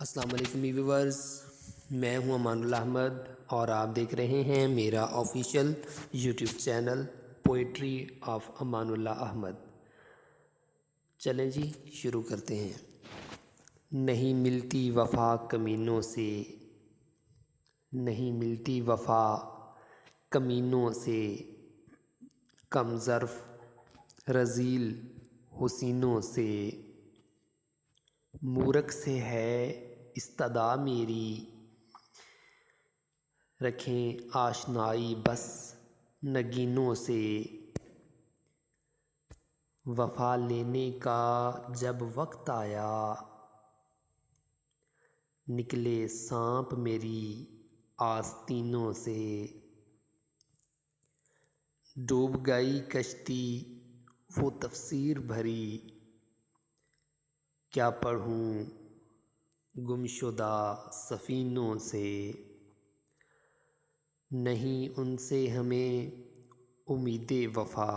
अस्सलाम वालेकुम व्यूवर्स, मैं हूं अमानुल्लाह अहमद और आप देख रहे हैं मेरा official YouTube channel poetry of Amanullah Ahmad. चलें जी, शुरू करते हैं। नहीं मिलती वफ़ा कमीनों से, नहीं मिलती वफ़ा कमीनों से, कम ज़र्फ़ रज़ील हुसीनों से। मूरख से है इस्तदा मेरी, रखें आशनाई बस नगीनों से। वफ़ा लेने का जब वक्त आया, निकले सांप मेरी आस्तीनों से। डूब गई कश्ती वो तफसीर भरी, क्या पढ़ूं गुमशुदा सफ़ीनों से। नहीं उनसे हमें उम्मीदे वफ़ा,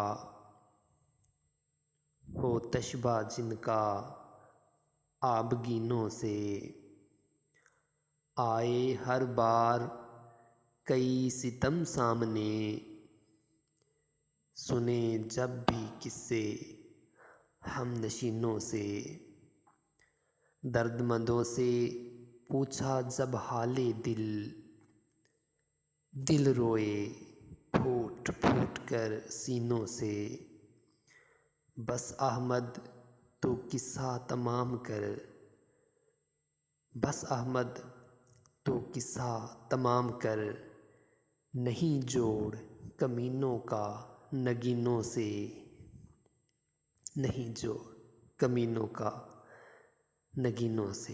हो तशबा जिनका आबगीनों से। आए हर बार कई सितम सामने, सुने जब भी किस्से हम नशीनों से। दर्दमंदों से पूछा जब हाले दिल, दिल रोए फूट फूट कर सीनों से। बस अहमद तो किस्सा तमाम कर, बस अहमद तो किस्सा तमाम कर, नहीं जोड़ कमीनों का नगीनों से। नहीं जोड़ कमीनों का नगीनों से।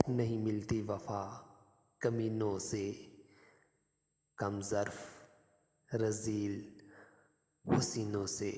नहीं मिलती वफ़ा कमीनों से, कम ज़र्फ़ रज़ील हुसीनों से।